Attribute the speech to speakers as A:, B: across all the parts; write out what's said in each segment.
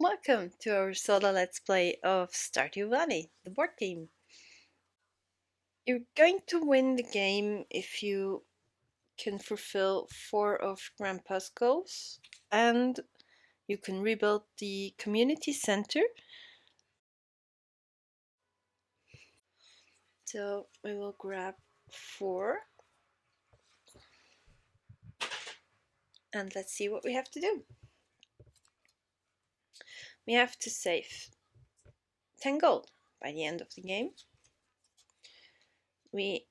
A: Welcome to our solo let's play of Stardew Valley, the board game. You're going to win the game if you can fulfill 4 of Grandpa's goals, and you can rebuild the community center. So we will grab 4 and let's see what we have to do. We have to save 10 gold by the end of the game. We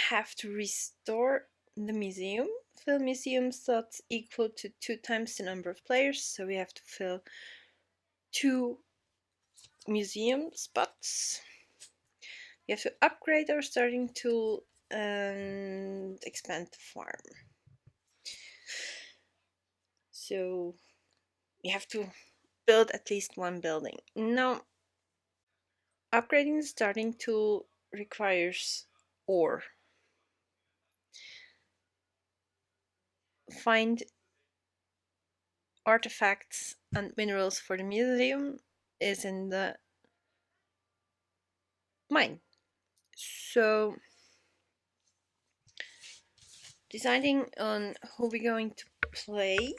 A: have to restore the museum. Fill museum slots equal to 2 times the number of players, so we have to fill 2 museum spots. We have to upgrade our starting tool and expand the farm. So we have to build at least 1 building. Now, upgrading the starting tool requires ore. Find artifacts and minerals for the museum is in the mine. So deciding on who we're going to play,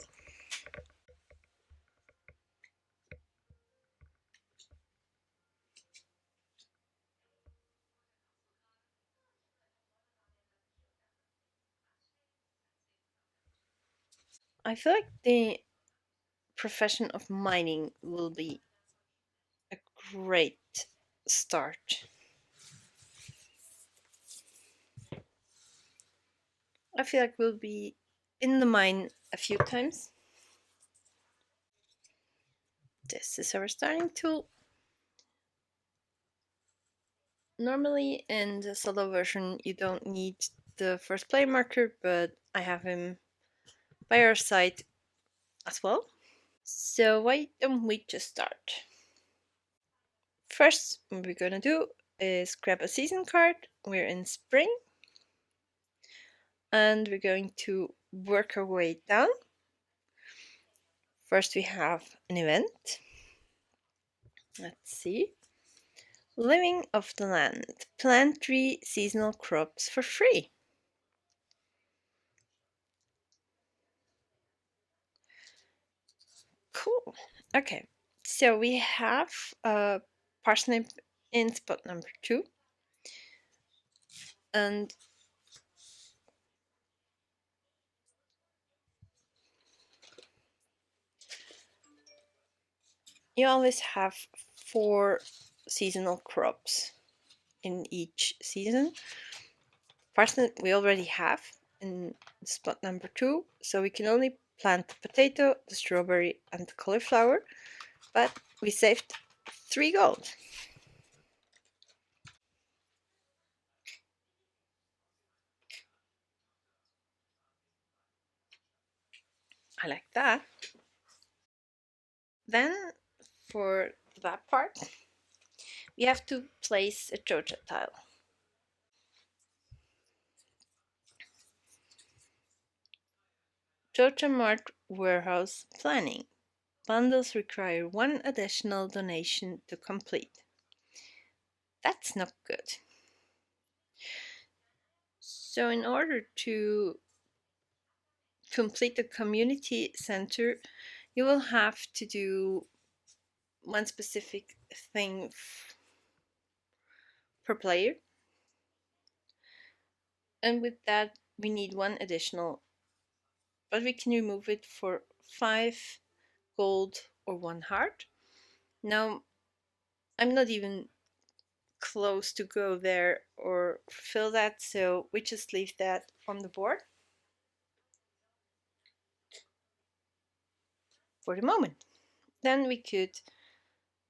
A: I feel like the profession of mining will be a great start. I feel like we'll be in the mine a few times. This is our starting tool. Normally in the solo version you don't need the first player marker, but I have him by our side as well. So why don't we just start? First, what we're gonna do is grab a season card. We're in spring. And we're going to work our way down. First we have an event. Let's see. Living off the land. Plant 3 seasonal crops for free. Cool. Okay, so we have a parsnip in spot number 2. And you always have 4 seasonal crops in each season. Parsnip we already have in spot number 2, so we can only plant the potato, the strawberry, and the cauliflower, but we saved 3 gold. I like that. Then for the bad part, we have to place a Joja tile. Joja Mart Warehouse Planning. Bundles require 1 additional donation to complete. That's not good. So in order to complete the community center, you will have to do 1 specific thing per player. And with that, we need 1 additional, but we can remove it for 5 gold or 1 heart. Now, I'm not even close to go there or fill that, so we just leave that on the board for the moment. Then we could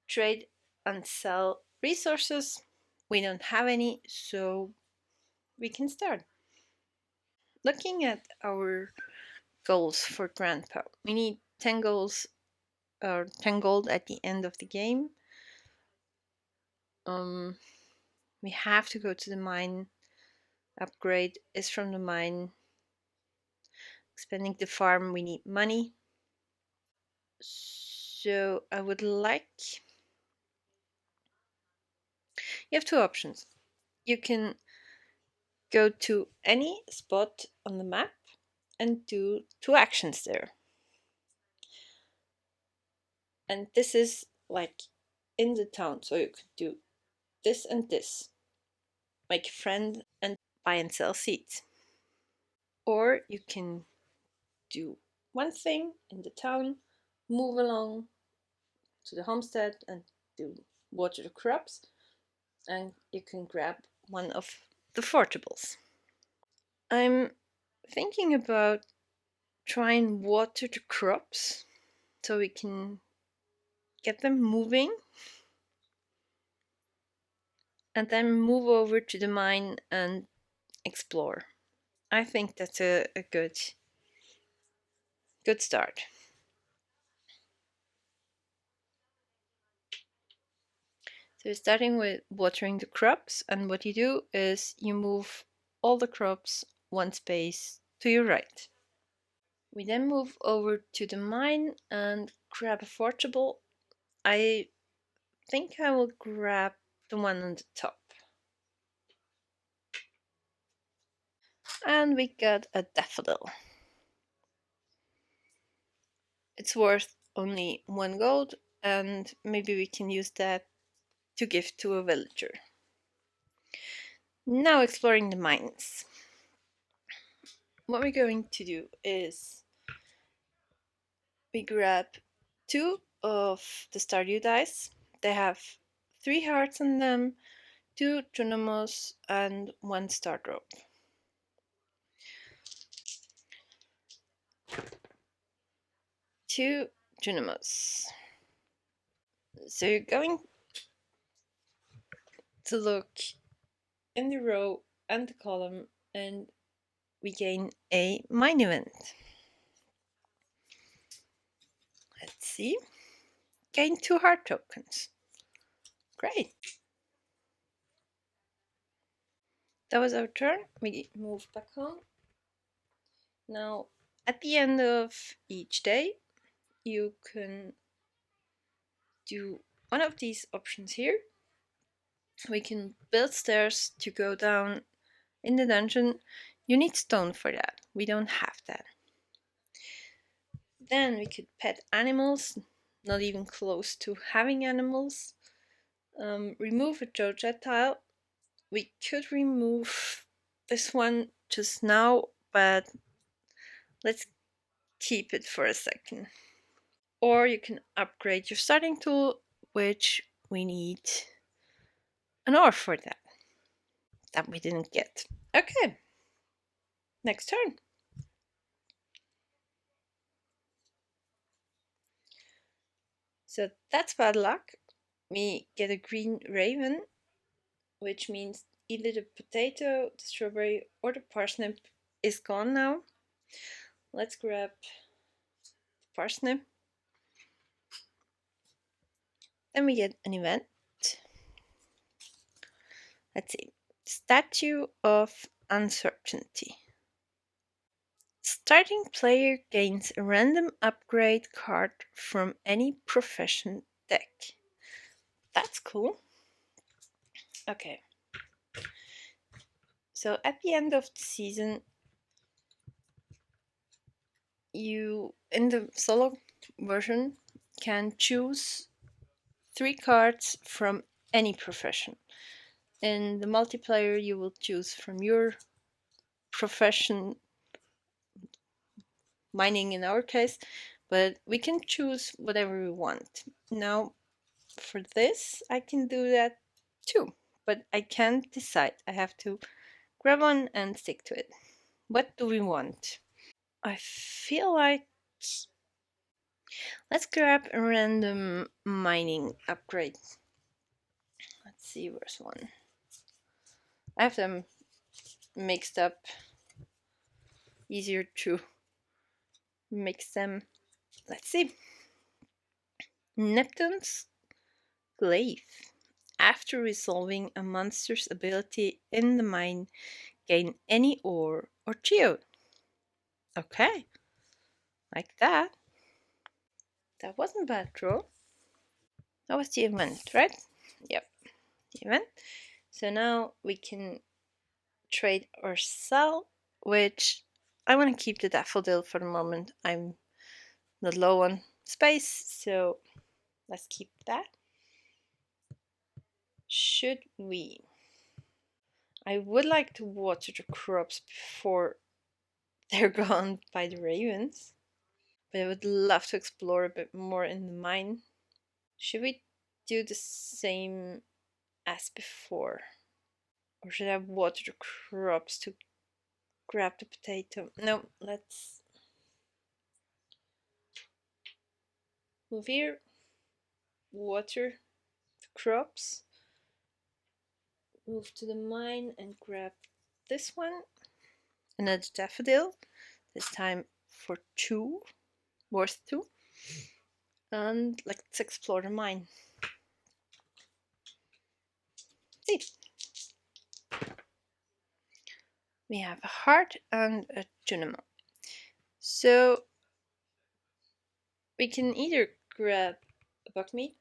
A: trade and sell resources. We don't have any, so we can start. Looking at our goals for Grandpa, we need 10 goals or 10 gold at the end of the game. We have to go to the mine. Upgrade is from the mine. Expanding the farm, we need money. So I would like, you have two options. You can go to any spot on the map and do two actions there. And this is like in the town, so you could do this and this, make a friend and buy and sell seeds. Or you can do one thing in the town, move along to the homestead and do water the crops, and you can grab one of the forageables. I'm thinking about trying water the crops so we can get them moving and then move over to the mine and explore. I think that's a good start. So you're starting with watering the crops, and what you do is you move all the crops one space to your right. We then move over to the mine and grab a forageable. I think I will grab the one on the top. And we got a daffodil. It's worth only 1 gold, and maybe we can use that to give to a villager. Now exploring the mines. What we're going to do is we grab 2 of the Stardew dice. They have 3 hearts on them, 2 Junimos, and 1 star drop. Two Junimos. So you're going to look in the row and the column, and we gain a mine event. Let's see. Gain 2 heart tokens. Great. That was our turn. We move back home. Now, at the end of each day, you can do one of these options here. We can build stairs to go down in the dungeon. You need stone for that. We don't have that. Then we could pet animals, not even close to having animals. Remove a Joja tile. We could remove this one just now, but let's keep it for a second. Or you can upgrade your starting tool, which we need an ore for that we didn't get. Okay, next turn. So that's bad luck. We get a green raven, which means either the potato, the strawberry, or the parsnip is gone now. Let's grab the parsnip. Then we get an event. Let's see. Statue of Uncertainty. Starting player gains a random upgrade card from any profession deck. That's cool. Okay. So at the end of the season, you, in the solo version, can choose 3 cards from any profession. In the multiplayer, you will choose from your profession, mining in our case, but we can choose whatever we want. Now, for this, I can do that too, but I can't decide. I have to grab one and stick to it. What do we want? I feel like let's grab a random mining upgrade. Let's see, where's one? I have them mixed up. Easier to mix them. Let's see. Neptune's Glaive. After resolving a monster's ability in the mine, gain any ore or geode. Okay, like that. That wasn't bad draw. That was the event, right? Yep, the event. So now we can trade or sell, which I want to keep the daffodil for the moment. I'm not low on space, so let's keep that. Should we? I would like to water the crops before they're gone by the ravens, but I would love to explore a bit more in the mine. Should we do the same as before? Or should I water the crops to grab the potato? No, let's move here, water the crops, move to the mine and grab this one. Another daffodil, this time for two, worth two. And let's explore the mine. See, we have a heart and a dynamo. So we can either grab a buckmeat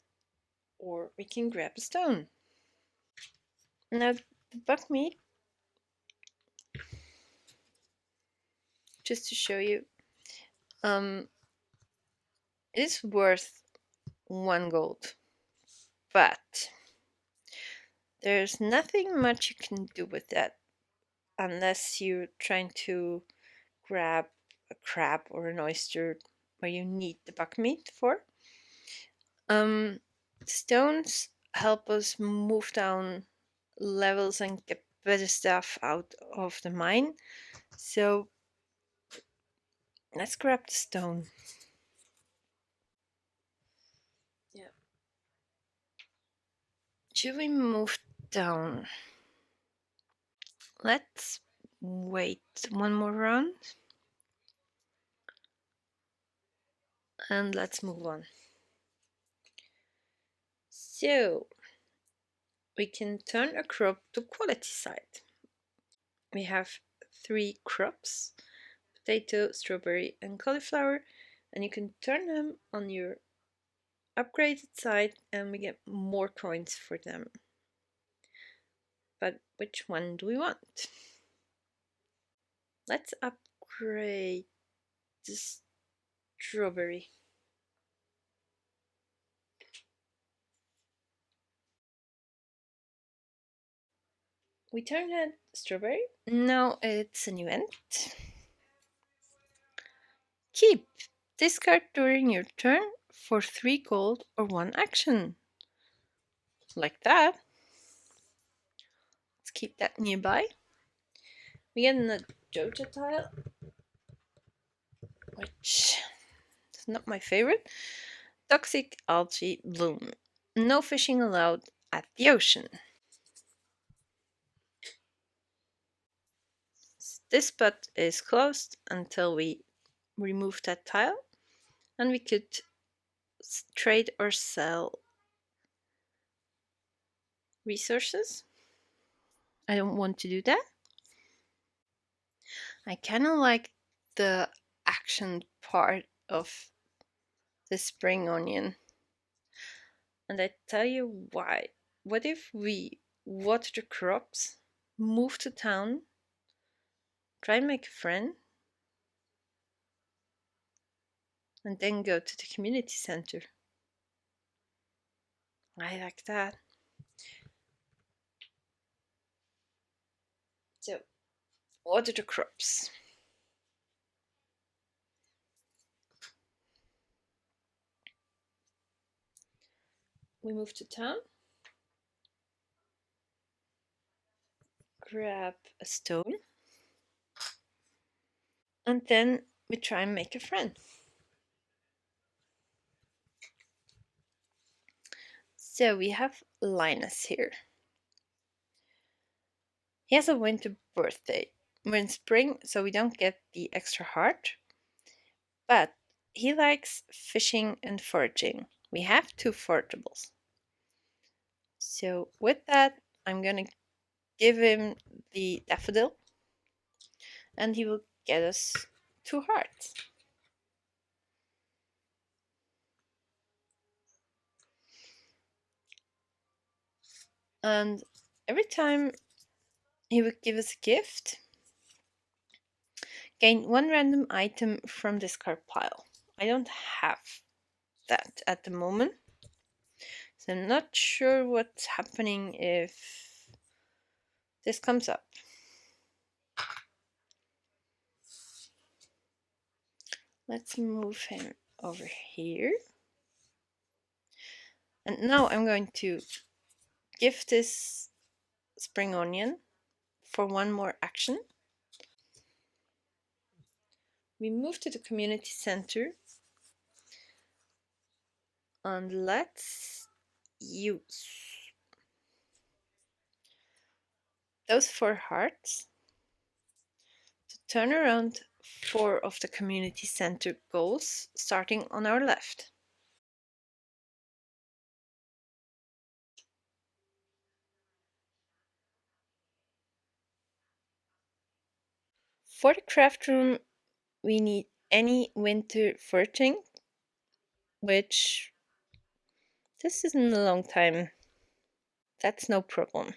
A: or we can grab a stone. Now the buckmeat, just to show you, it is worth 1 gold, but there's nothing much you can do with that unless you're trying to grab a crab or an oyster where you need the buckmeat for. Stones help us move down levels and get better stuff out of the mine. So let's grab the stone. Yeah. Should we move down? Let's wait one more round. And let's move on. So we can turn a crop to quality side. We have 3 crops, potato, strawberry and cauliflower, and you can turn them on your upgraded side and we get more coins for them. But which one do we want? Let's upgrade the strawberry. We turn that strawberry. Now it's an event. Keep. Discard during your turn for 3 gold or 1 action. Like that. Let's keep that nearby. We get a Joja tile, which is not my favorite. Toxic algae bloom. No fishing allowed at the ocean. This spot is closed until we remove that tile, and we could trade or sell resources. I don't want to do that. I kind of like the action part of the spring onion. And I tell you why. What if we water the crops, move to town, try and make a friend, and then go to the community center? I like that. So, water the crops. We move to town, grab a stone, and then we try and make a friend. So we have Linus here. He has a winter birthday. We're in spring, so we don't get the extra heart. But he likes fishing and foraging. We have 2 forageables. So with that, I'm gonna give him the daffodil, and he will get us 2 hearts. And every time he would give us a gift, gain one random item from discard pile. I don't have that at the moment, so I'm not sure what's happening if this comes up. Let's move him over here. And now I'm going to give this spring onion for one more action. We move to the community center and let's use those 4 hearts to turn around 4 of the community center goals starting on our left. For the craft room, we need any winter foraging, which this isn't a long time. That's no problem.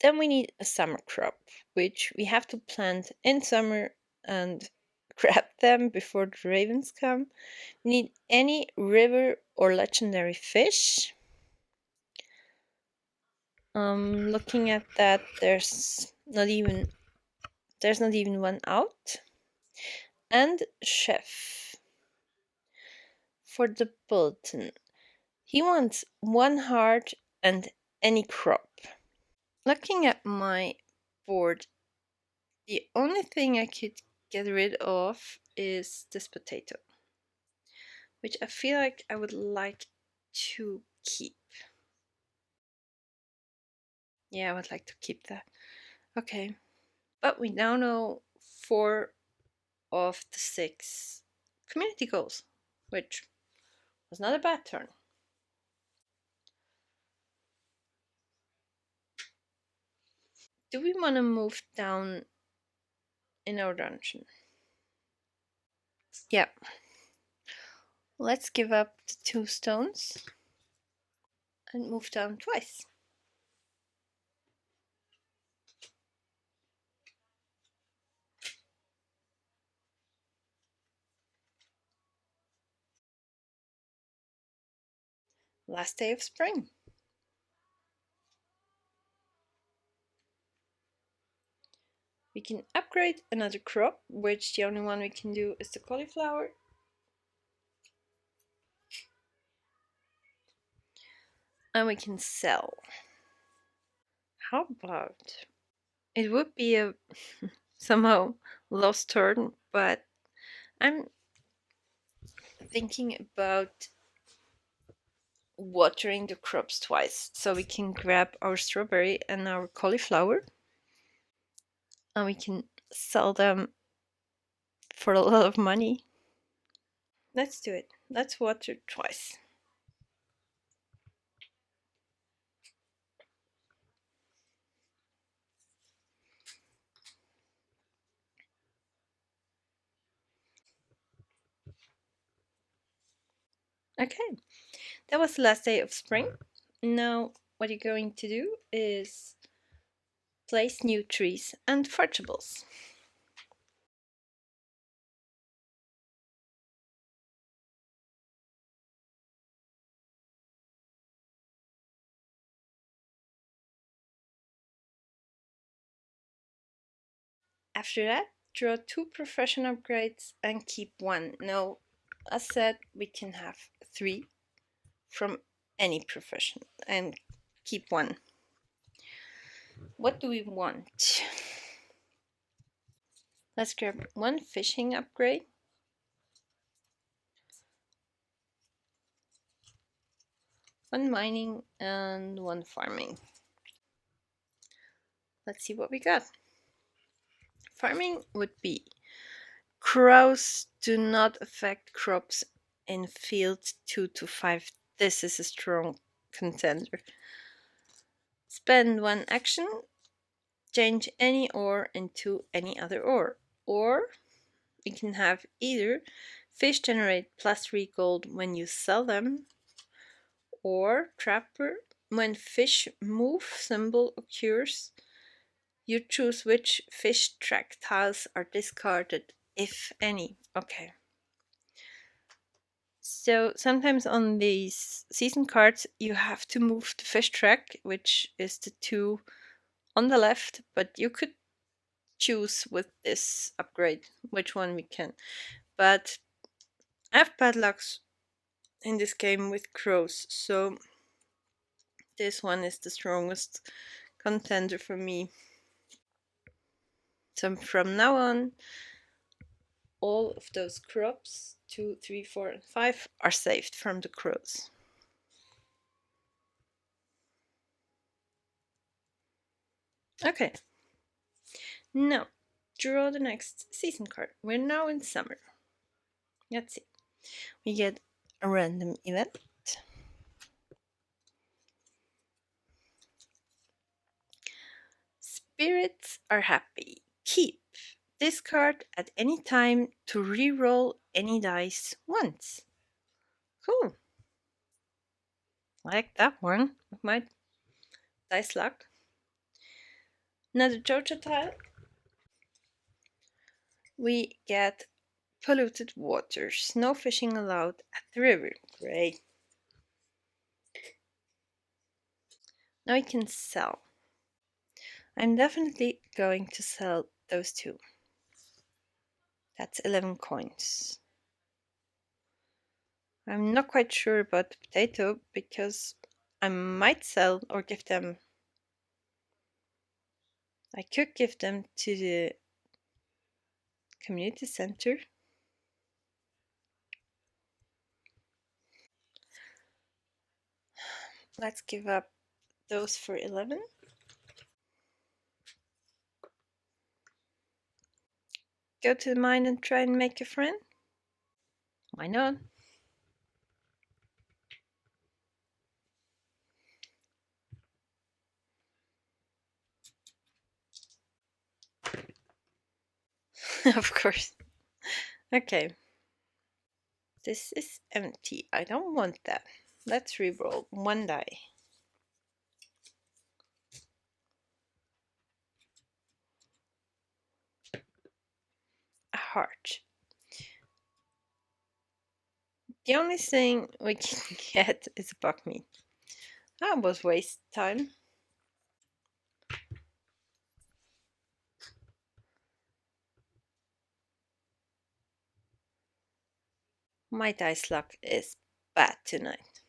A: Then we need a summer crop, which we have to plant in summer and grab them before the ravens come. We need any river or legendary fish. Looking at that, there's not even one out. And chef for the bulletin. He wants 1 heart and any crop. Looking at my board, the only thing I could get rid of is this potato, which I feel like I would like to keep. Yeah, I would like to keep that. Okay, but we now know 4 of the 6 community goals, which was not a bad turn. Do we want to move down in our dungeon? Yeah. Let's give up the 2 stones and move down twice. Last day of spring. We can upgrade another crop, which the only one we can do is the cauliflower. And we can sell. How about? It would be a somehow lost turn, but I'm thinking about watering the crops twice so we can grab our strawberry and our cauliflower and we can sell them for a lot of money. Let's do it. Let's water twice. Okay, that was the last day of spring. Now what you're going to do is place new trees and forageables. After that, draw 2 profession upgrades and keep 1. No, as said, we can have 3 from any profession and keep 1. What do we want? Let's grab 1 fishing upgrade, 1 mining, and 1 farming. Let's see what we got. Farming would be crows do not affect crops in field 2 to 5. This is a strong contender. Spend 1 action, change any ore into any other ore. Or you can have either fish generate +3 gold when you sell them, or trapper When fish move symbol occurs, you choose which fish track tiles are discarded, if any. Okay. So sometimes on these season cards, you have to move the fish track, which is the two on the left, but you could choose with this upgrade which one we can. But I have bad luck in this game with crows, so this one is the strongest contender for me. So from now on, all of those crops, 2, 3, 4, and 5, are saved from the crows. Okay. Now, draw the next season card. We're now in summer. Let's see. We get a random event. Spirits are happy. Keep this card at any time to re-roll any dice once. Cool. I like that one with my dice luck. Another Jojo tile. We get polluted waters. No fishing allowed at the river. Great. Now we can sell. I'm definitely going to sell those two. That's 11 coins. I'm not quite sure about the potato because I might sell or give them. I could give them to the community center. Let's give up those for 11. Go to the mine and try and make a friend? Why not? Of course. Okay. This is empty. I don't want that. Let's reroll one die. A heart. The only thing we can get is a buck meat. That was waste time. My dice luck is bad tonight.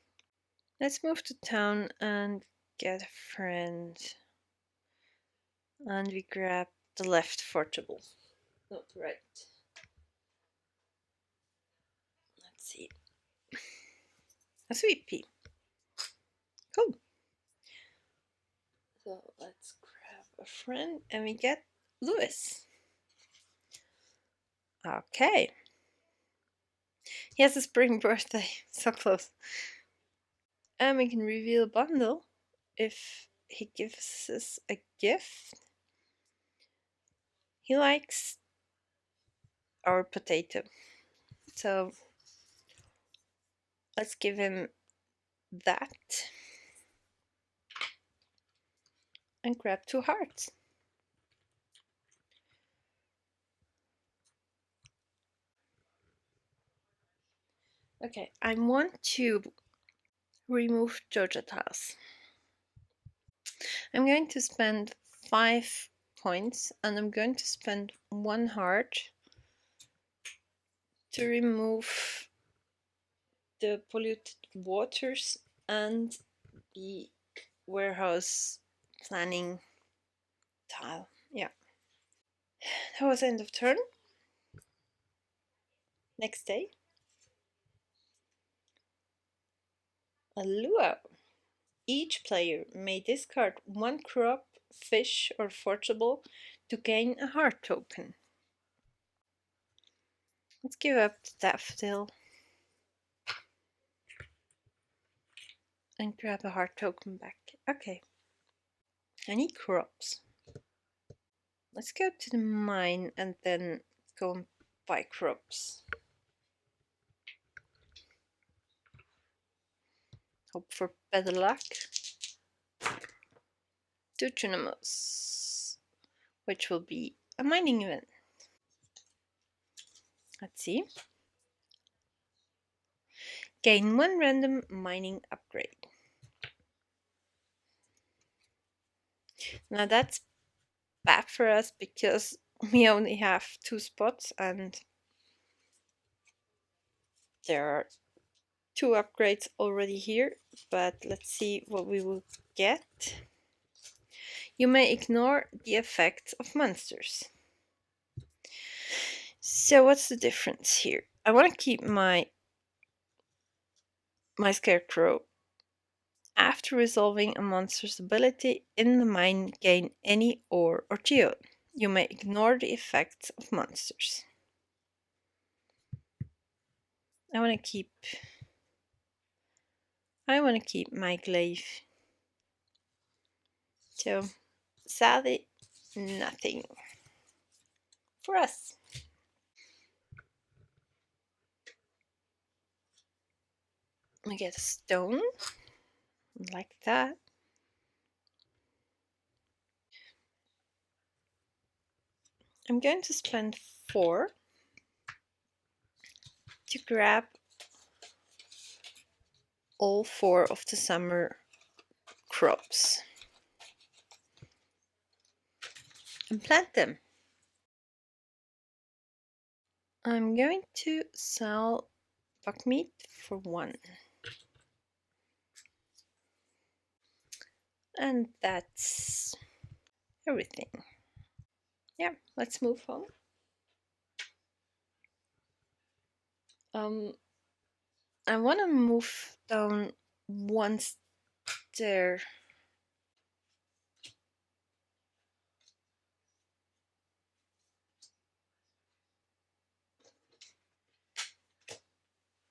A: Let's move to town and get a friend. And we grab the left forgeable. Not right. Let's see. A sweet pea. Cool. So let's grab a friend and we get Lewis. Okay. He has a spring birthday. So close. And we can reveal a bundle if he gives us a gift. He likes our potato. So let's give him that. And grab 2 hearts. Okay, I want to remove Jojo tiles. I'm going to spend 5 points and I'm going to spend 1 heart to remove the polluted waters and the warehouse planning tile. Yeah. That was end of turn. Next day. A luau. Each player may discard 1 crop, fish, or forgeable to gain a heart token. Let's give up the daffodil and grab a heart token back. Okay. I need crops. Let's go to the mine and then go and buy crops. Hope for better luck. to Tunamos, which will be a mining event. Let's see. Gain 1 random mining upgrade. Now that's bad for us because we only have 2 spots and there are 2 upgrades already here, but let's see what we will get. You may ignore the effects of monsters. So what's the difference here? I want to keep my scarecrow. After resolving a monster's ability in the mine, gain any ore or geode. You may ignore the effects of monsters. I want to keep my glaive. So sadly, nothing for us. We get a stone like that. I'm going to spend 4 to grab all 4 of the summer crops and plant them. I'm going to sell buckmeat for 1. And that's everything. Yeah, let's move on. I want to move down 1 stair.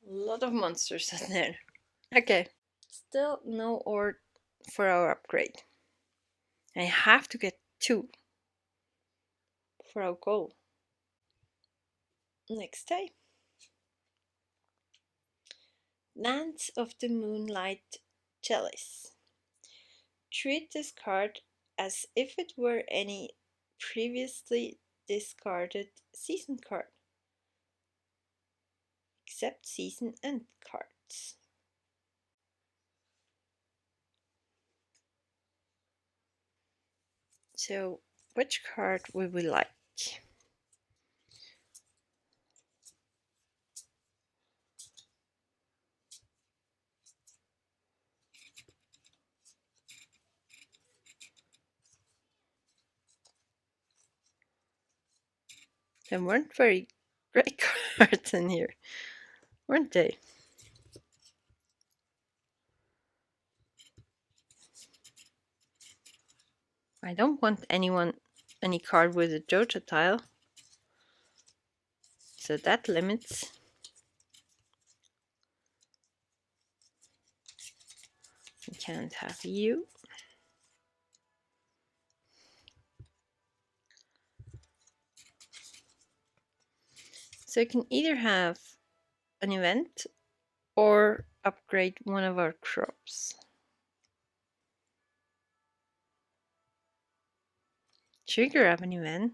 A: A lot of monsters in there. Okay, still no ore for our upgrade. I have to get 2 for our goal. Next day. Dance of the Moonlight Chalice. Treat this card as if it were any previously discarded season card, except season end cards. So, which card would we like? There weren't very great cards in here, weren't they? I don't want any card with a Joja tile. So that limits. We can't have you. So you can either have an event or upgrade one of our crops. Should we grab an event?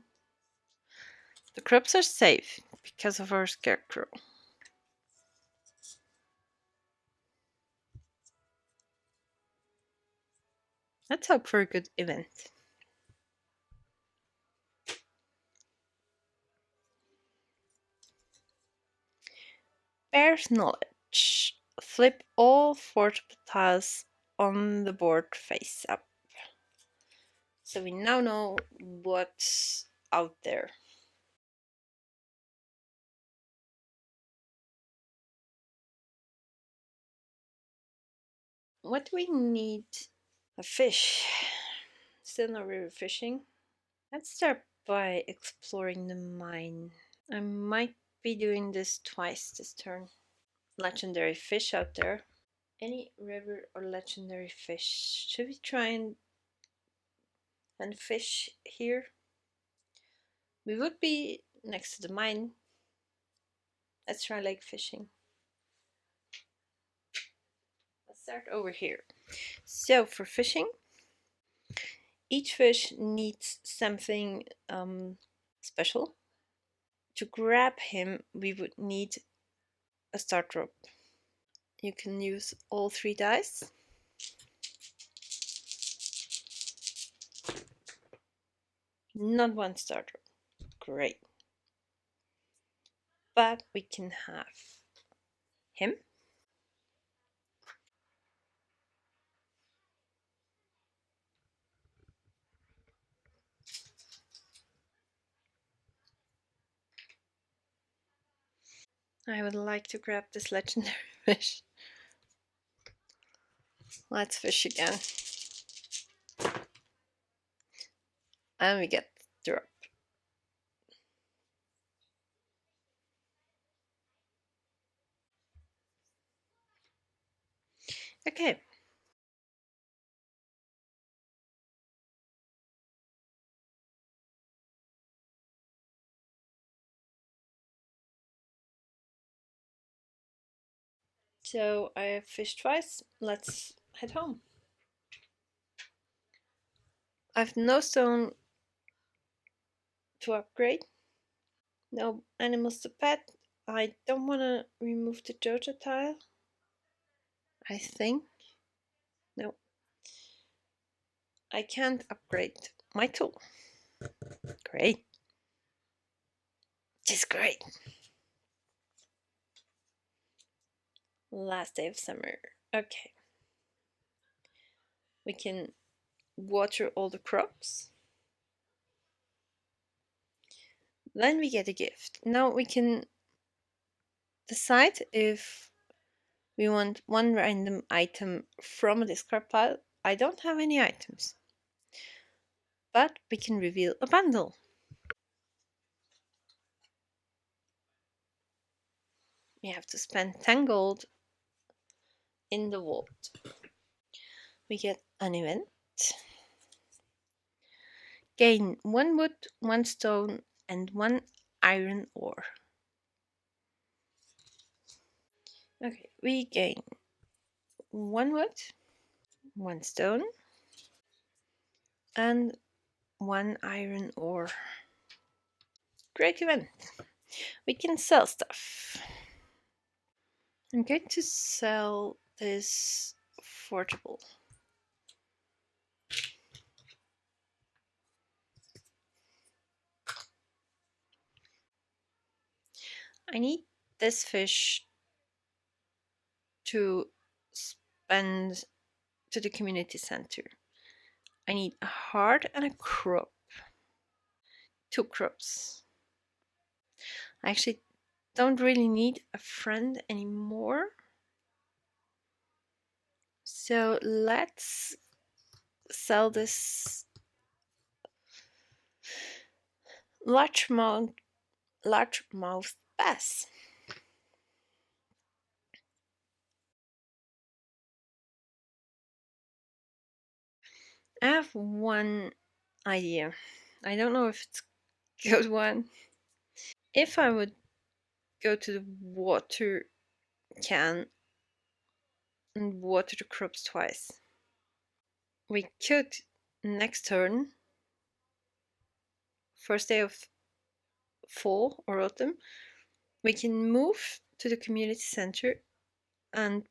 A: The crops are safe because of our scarecrow. Let's hope for a good event. Bear's knowledge. Flip all 4 tiles on the board face up. So we now know what's out there. What do we need? A fish. Still no river fishing. Let's start by exploring the mine. I might be doing this twice this turn. Legendary fish out there. Any river or legendary fish. Should we try and fish here? We would be next to the mine. Let's try lake fishing. Let's start over here. So for fishing, Each fish needs something special. To grab him, we would need a start rope. You can use all 3 dice. Not one start rope. Great. But we can have him. I would like to grab this legendary fish. Let's fish again. And we get the drop. Okay. So I have fished twice. Let's head home. I've no stone to upgrade. No animals to pet. I don't want to remove the Jojo tile. I think. No. I can't upgrade my tool. Great. Just great. Last day of summer. Okay. We can water all the crops. Then we get a gift. Now we can decide if we want one random item from a discard pile. I don't have any items, but we can reveal a bundle. We have to spend 10 gold in the vault. We get an event. Gain 1 wood, 1 stone, and 1 iron ore. Okay, we gain 1 wood, 1 stone, and 1 iron ore. Great event. We can sell stuff. I'm going to sell this forgeable. I need this fish to spend to the community center. I need a heart and a crop. 2 crops. I actually don't really need a friend anymore. So let's sell this largemouth bass. I have one idea. I don't know if it's a good one. If I would go to the water can and water the crops twice, we could next turn, first day of fall or autumn, we can move to the community center and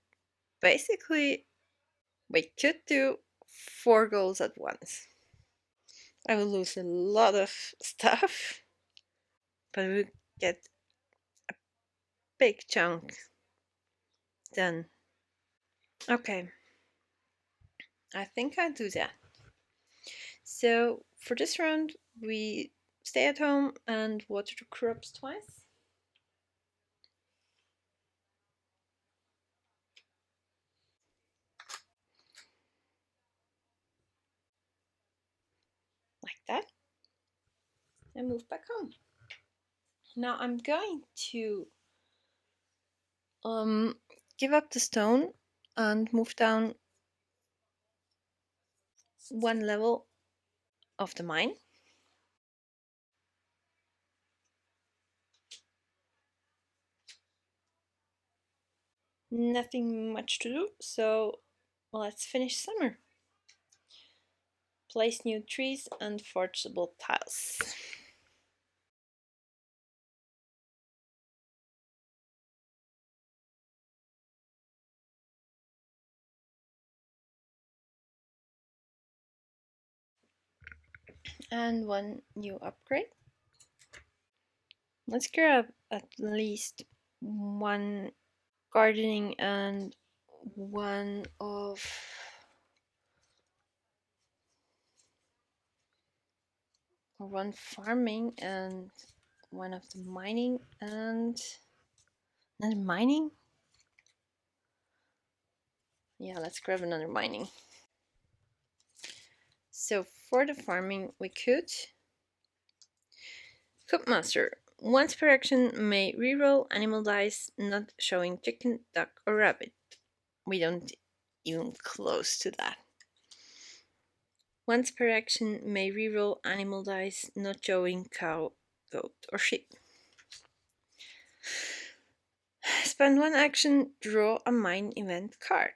A: basically we could do 4 goals at once. I will lose a lot of stuff, but we get a big chunk done. Okay, I think I'll do that. So for this round, we stay at home and water the crops twice. Like that. And move back home. Now I'm going to give up the stone and move down 1 level of the mine. Nothing much to do, so let's finish summer. Place new trees and forgeable tiles. And one new upgrade. Let's grab at least one gardening and one of one farming and one of the mining and another mining. Yeah, let's grab another mining. So for the farming, we could Cook Master. Once per action may reroll animal dice not showing chicken, duck, or rabbit. We don't even close to that. Once per action may reroll animal dice not showing cow, goat, or sheep. Spend one action, draw a mine event card.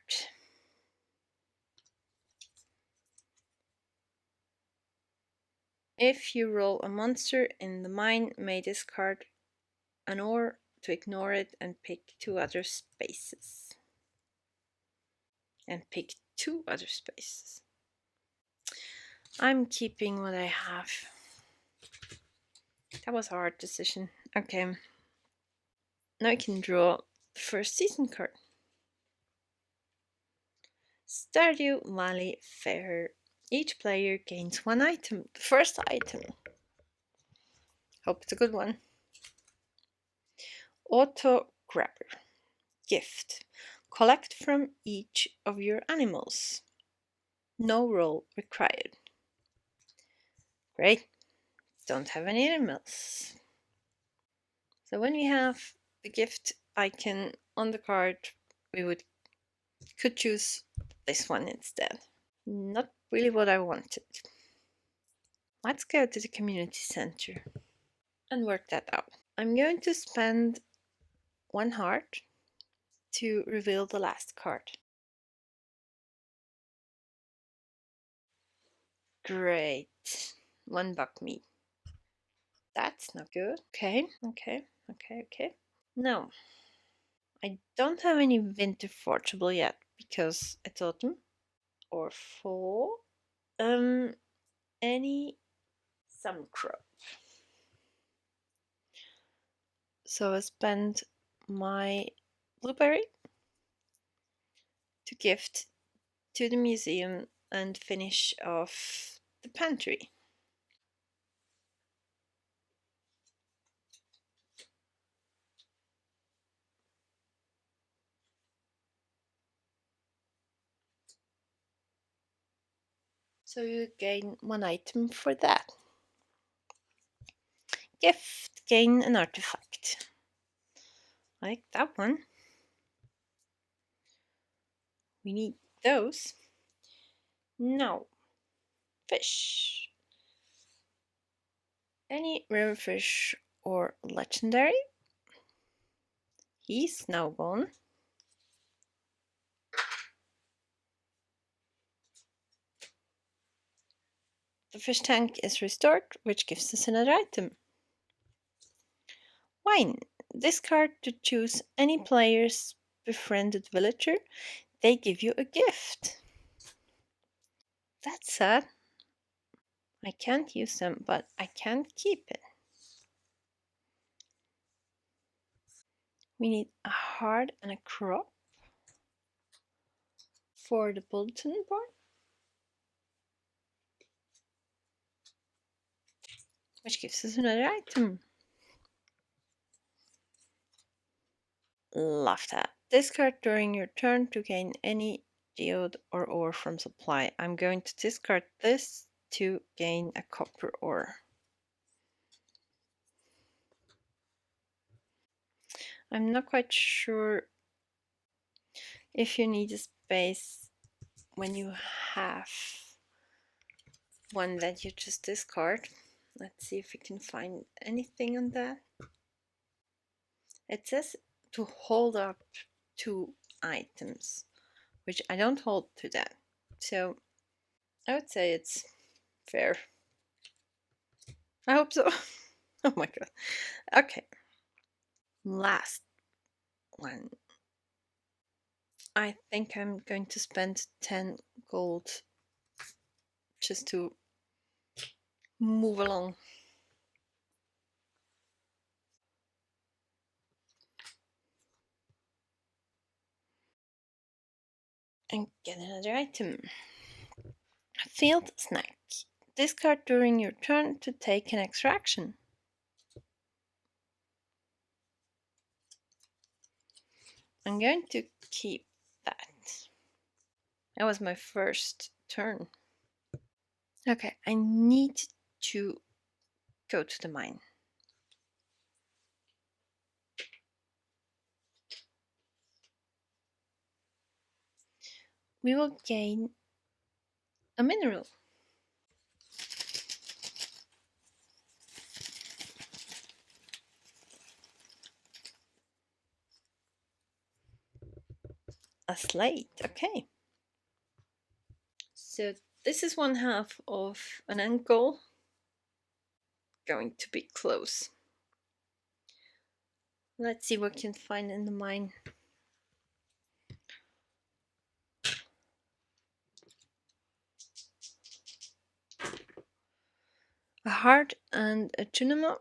A: If you roll a monster in the mine, may discard an ore to ignore it and pick two other spaces. I'm keeping what I have. That was a hard decision. Okay. Now I can draw the first season card. Stardew Valley Fair. Each player gains one item. The first item. Hope it's a good one. Auto Grabber. Gift. Collect from each of your animals. No roll required. Great. Don't have any animals. So when we have the gift icon on the card, we could choose this one instead. Not really what I wanted. Let's go to the community center and work that out. I'm going to spend one heart to reveal the last card. Great. One buck meat. That's not good. Okay. Now, I don't have any winter forgeable yet because it's autumn or fall. Any summer crop. So I spend my blueberry to gift to the museum and finish off the pantry. So you gain one item for that. Gift, gain an artifact. Like that one. We need those. Now, fish. Any rare fish or legendary. He's now gone. The fish tank is restored, which gives us another item. Wine. Discard to choose any player's befriended villager. They give you a gift. That's sad. I can't use them, but I can keep it. We need a heart and a crop for the bulletin board, which gives us another item. Love that. Discard during your turn to gain any geode or ore from supply. I'm going to discard this to gain a copper ore. I'm not quite sure if you need a space when you have one that you just discard. Let's see if we can find anything on that. It says to hold up 2 items, which I don't hold to that. So I would say it's Fair. I hope so. Oh my god. Okay. Last one. I think I'm going to spend 10 gold just to move along. And get another item. Field snack. Discard during your turn to take an extra action. I'm going to keep that. That was my first turn. Okay, I need to go to the mine. We will gain a mineral. A slate, okay. So this is one half of an end goal. Going to be close. Let's see what we can find in the mine. A heart and a tunama,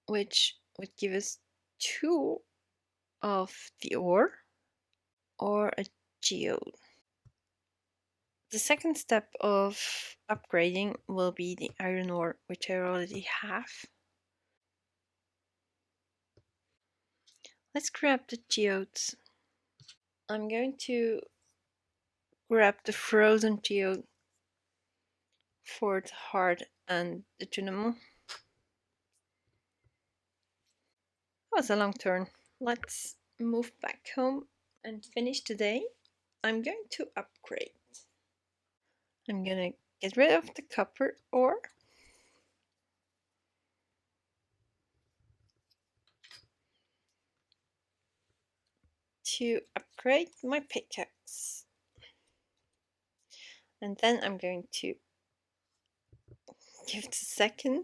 A: which would give us 2 of the ore, or a geode. The second step of upgrading will be the iron ore, which I already have. Let's grab the geodes. I'm going to grab the frozen geode for the heart and the tunamo. That was a long turn. Let's move back home and finish today. I'm going to upgrade. I'm gonna get rid of the copper ore. To upgrade my pickaxe. And then I'm going to give the second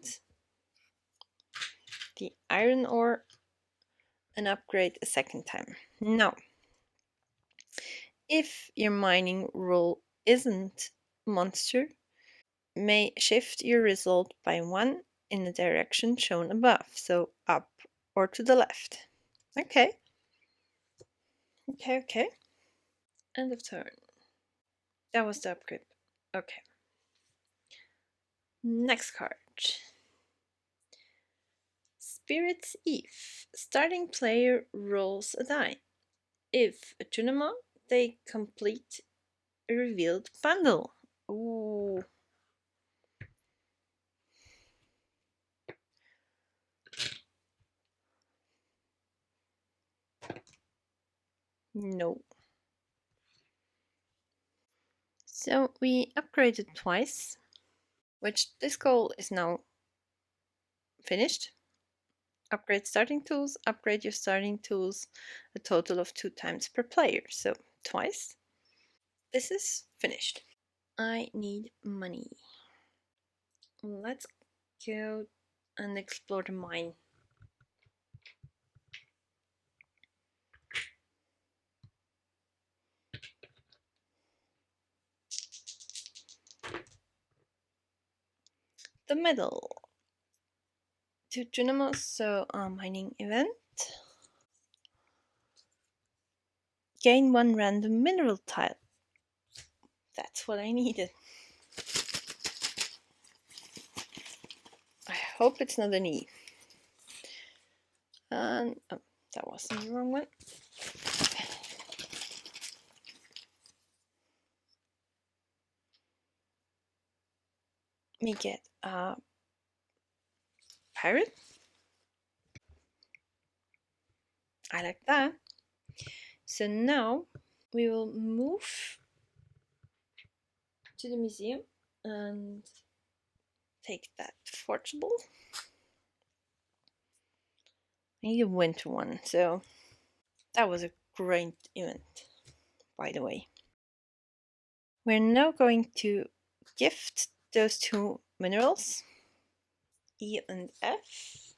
A: the iron ore and upgrade a second time. Now, if your mining roll isn't monster, may shift your result by 1 in the direction shown above, so up or to the left. Okay. Okay. End of turn. That was the upgrade. Okay. Next card. Spirit's Eve. Starting player rolls a die. If a tournament, they complete a revealed bundle. Ooh. No. So we upgraded twice, which this goal is now finished. Upgrade starting tools, upgrade your starting tools a total of 2 times per player, so twice. This is finished. I need money. Let's go and explore the mine. The medal. 2 Junimals, so a mining event. Gain 1 random mineral tile. That's what I needed. I hope it's not an E. And oh, that wasn't the wrong one. Me get a pirate. I like that. So now we will move to the museum and take that forgeable. I need a winter one, so that was a great event, by the way. We're now going to gift those two minerals, E and F.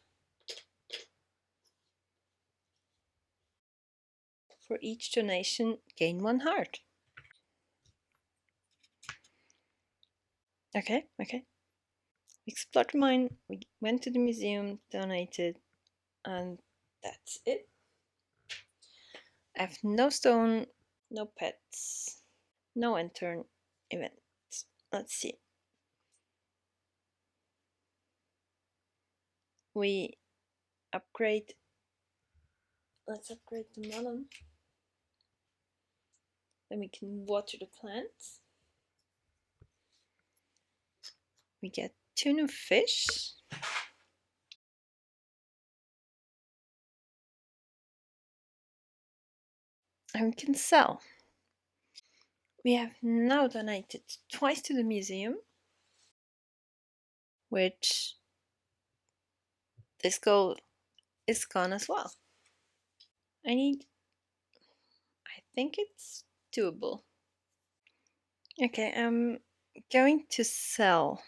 A: For each donation, gain 1 heart. Okay. We explored the mine, we went to the museum, donated, and that's it. I have no stone, no pets, no intern events. Let's see. We upgrade. Let's upgrade the melon. Then we can water the plants. We get 2 new fish. And we can sell. We have now donated twice to the museum, which this goal is gone as well. I think it's doable. Okay, I'm going to sell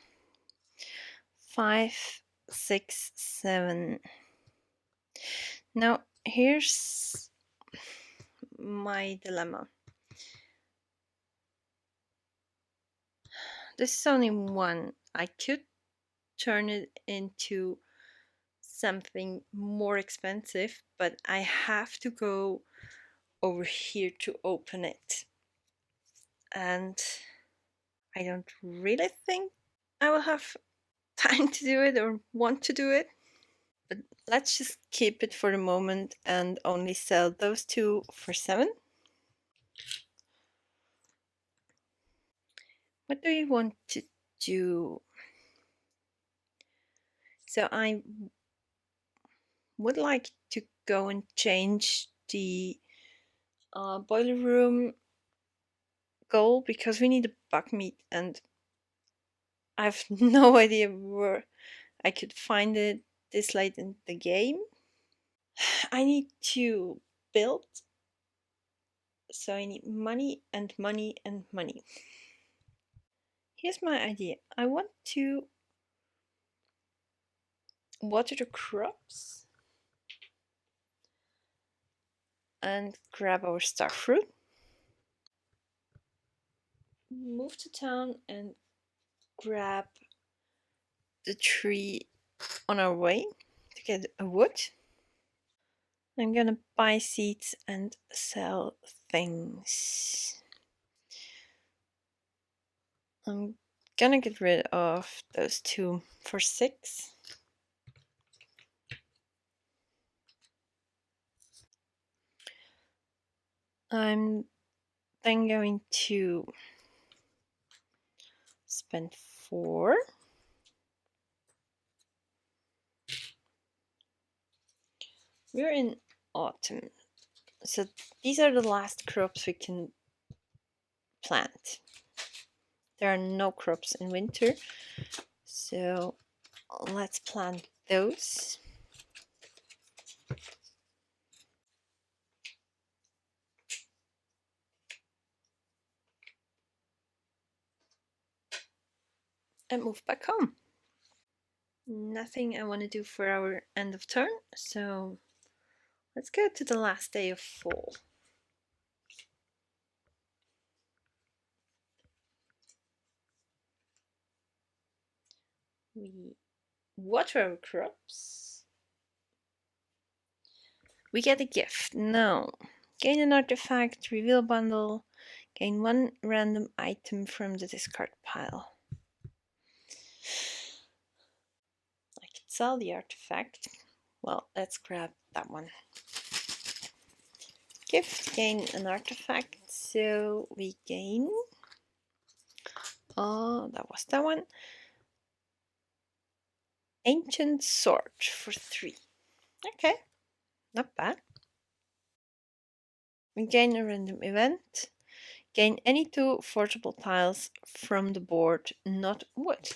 A: 5, 6, 7. Now, here's my dilemma. This is only one. I could turn it into something more expensive, but I have to go over here to open it. And I don't really think I will have time to do it or want to do it. But let's just keep it for the moment and only sell those 2 for 7. What do you want to do? So I would like to go and change the boiler room goal because we need a buck meat and I have no idea where I could find it this late in the game. I need to build, so I need money and money and money. Here's my idea. I want to water the crops and grab our star fruit. Move to town and grab the tree on our way to get a wood. I'm gonna buy seeds and sell things. I'm gonna get rid of those 2 for 6. I'm then going to spend 4. We're in autumn, so these are the last crops we can plant. There are no crops in winter, so let's plant those. And move back home. Nothing I want to do for our end of turn, so let's go to the last day of fall. We water our crops. We get a gift. No. Gain an artifact, reveal bundle, gain 1 random item from the discard pile. I can sell the artifact. Well, let's grab that one. Gift, gain an artifact, so we gain. Oh, that was that one. Ancient sword for 3. Okay, not bad. We gain a random event. Gain any 2 forgeable tiles from the board, not wood.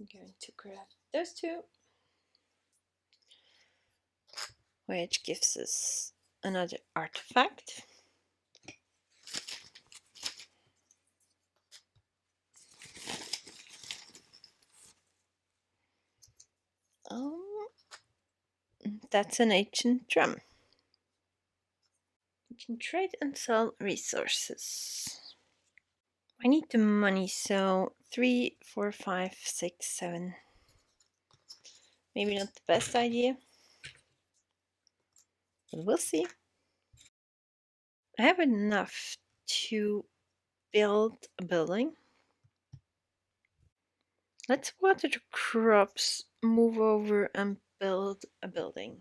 A: I'm going to grab those 2, which gives us another artifact. Um, that's an ancient drum. You can trade and sell resources. I need the money, so 3, 4, 5, 6, 7. Maybe not the best idea, but we'll see. I have enough to build a building. Let's water the crops, move over and build a building.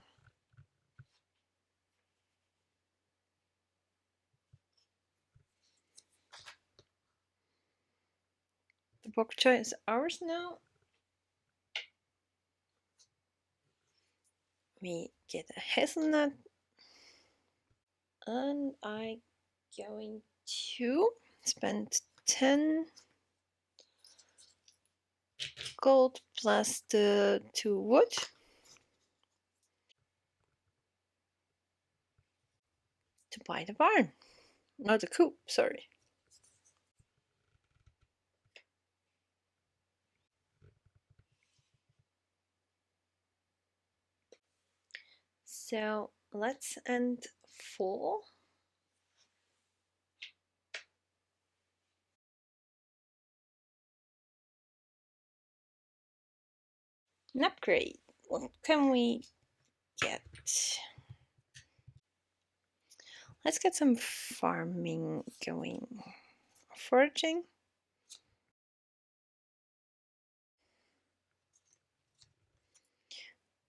A: The bok choy is ours now. We get a hazelnut. And I'm going to spend 10 gold plus the 2 wood. To buy the barn. Not the coop, sorry. So let's end full. An upgrade. What can we get? Let's get some farming going. Foraging.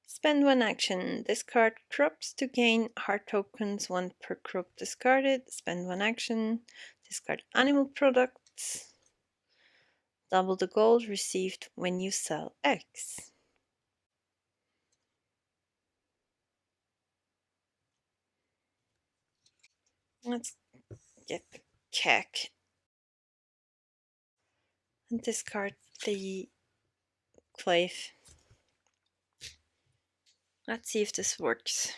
A: Spend 1 action. Discard crops to gain heart tokens, 1 per crop discarded. Spend 1 action. Discard animal products. Double the gold received when you sell eggs. Let's get the cack and discard the clave. Let's see if this works.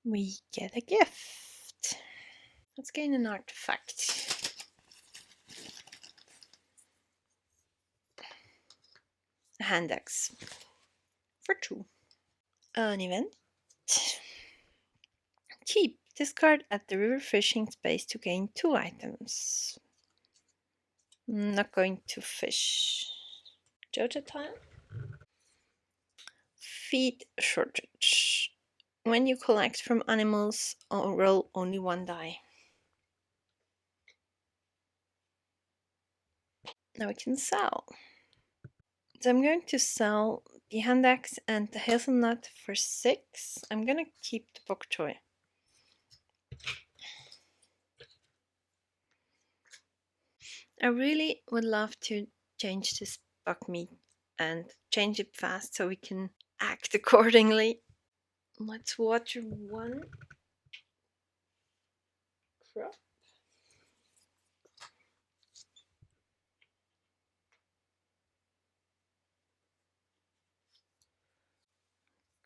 A: We get a gift. Let's gain an artifact. A hand axe for 2. An event. Keep. Discard at the river fishing space to gain 2 items. Not going to fish. Joja time. Feed shortage. When you collect from animals, roll only 1 die. Now we can sell. So I'm going to sell the hand axe and the hazelnut for 6. I'm gonna keep the bok choy. I really would love to change this buck meat and change it fast so we can act accordingly. Let's water 1 crop.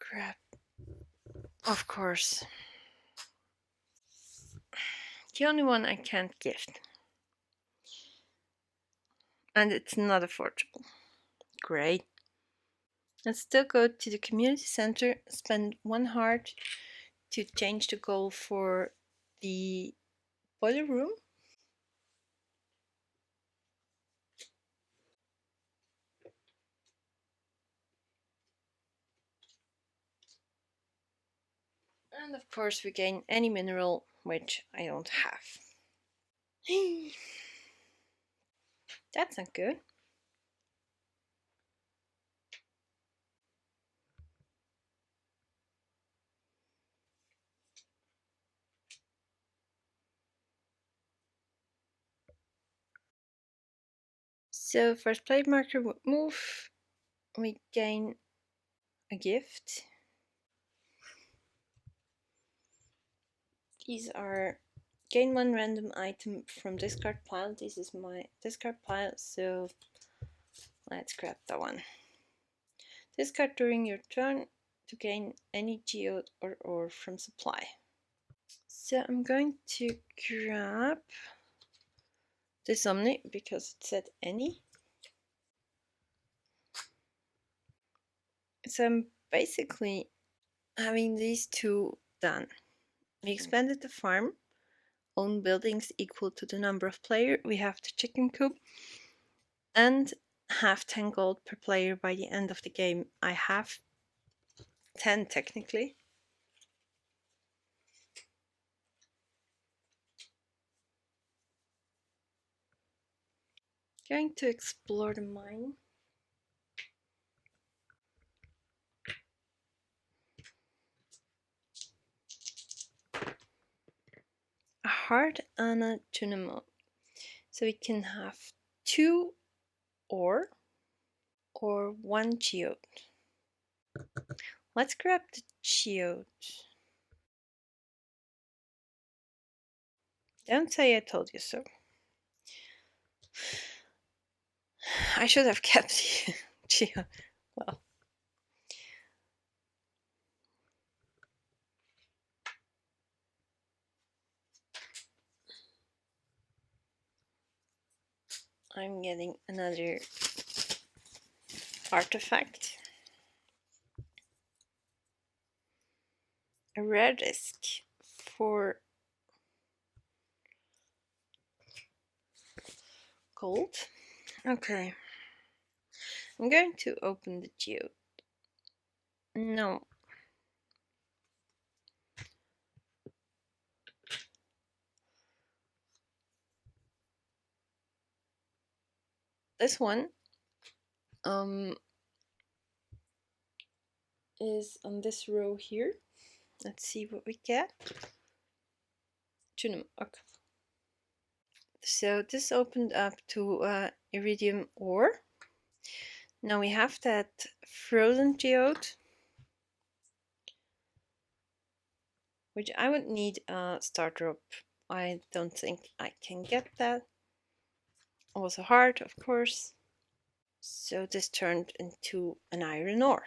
A: Crap. Of course. The only one I can't gift. And it's not affordable. Great. Let's still go to the community center, spend 1 heart to change the goal for the boiler room. And of course we gain any mineral, which I don't have. That's not good. So first play marker would move. We gain a gift. These are gain 1 random item from discard pile. This is my discard pile, so let's grab that one. Discard during your turn to gain any geode or ore from supply. So I'm going to grab this Omni because it said any. So I'm basically having these two done. We expanded the farm, own buildings equal to the number of players. We have the chicken coop, and have 10 gold per player by the end of the game. I have 10 technically. Going to explore the mine. A heart and a dynamo. So we can have 2 ore or 1 geode. Let's grab the geode. Don't say I told you so. I should have kept the geode. Well. I'm getting another artifact. A rare disc for gold. Okay. I'm going to open the geode. No. This one is on this row here. Let's see what we get. Okay. So this opened up to iridium ore. Now we have that frozen geode, which I would need a starter up. I don't think I can get that. Also hard, of course. So this turned into an iron ore.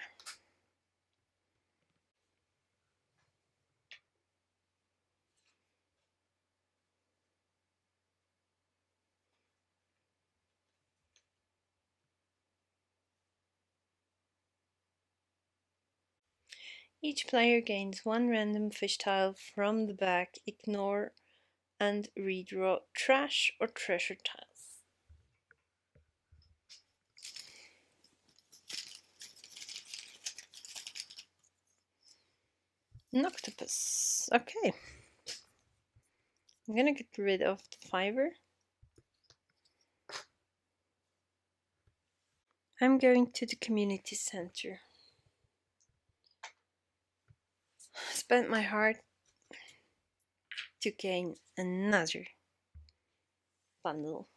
A: Each player gains 1 random fish tile from the back. Ignore and redraw trash or treasure tiles. An octopus. Okay. I'm gonna get rid of the fiber. I'm going to the community center. Spent my heart to gain another bundle.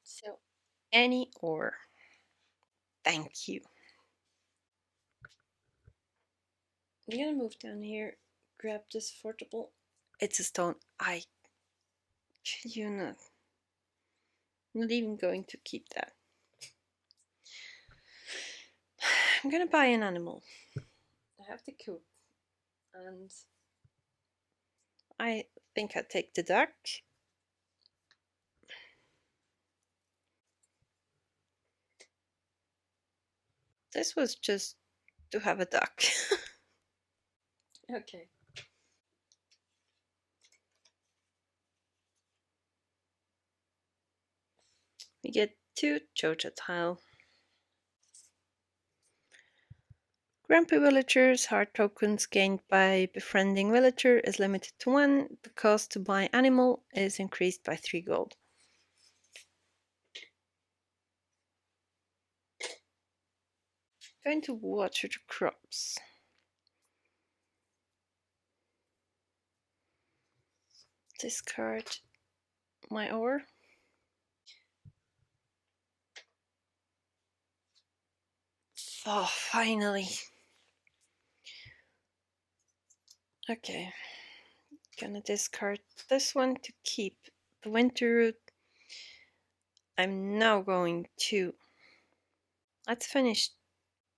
A: So, any ore. Thank you. I'm gonna move down here, grab this portable. It's a stone. I kid you not. I'm not even going to keep that. I'm gonna buy an animal. I have the coop, and I think I'll take the duck. This was just to have a duck. Okay. We get 2 Joja tile. Grumpy villagers, heart tokens gained by befriending villager is limited to 1. The cost to buy animal is increased by 3 gold. Going to water the crops. Discard my ore. Oh, finally. Okay. Gonna discard this one to keep the winter root. I'm now going to... Let's finish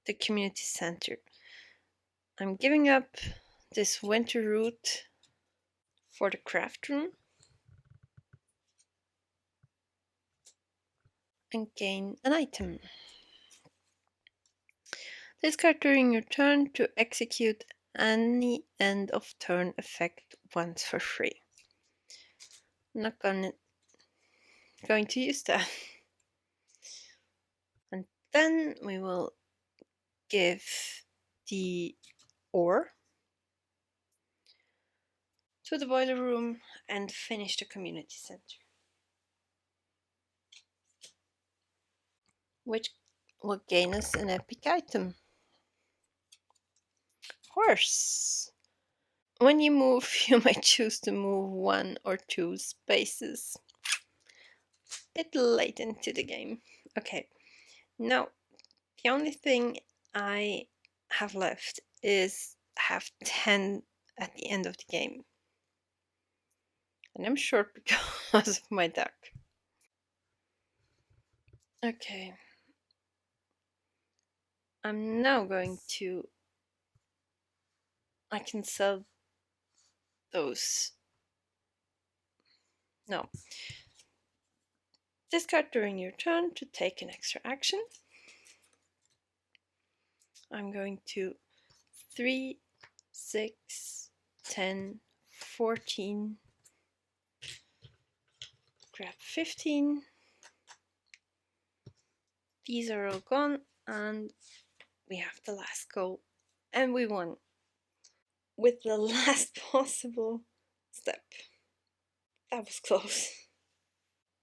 A: the community center. I'm giving up this winter route for the craft room and gain an item. Discard during your turn to execute any end of turn effect once for free. I'm not going to use that. And then we will give the ore to the boiler room and finish the community center, which will gain us an epic item. Horse. When you move, you might choose to move 1 or 2 spaces. A bit late into the game. Okay, now the only thing I have left is have 10 at the end of the game. And I'm short because of my duck. Okay. I'm now going to... I can sell those. No. Discard during your turn to take an extra action. I'm going to 3, 6, 10, 14, grab 15. These are all gone, and we have the last goal, and we won with the last possible step. That was close.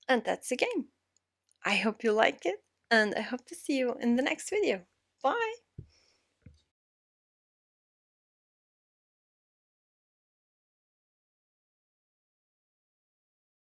A: And that's the game. I hope you liked it, and I hope to see you in the next video. Bye!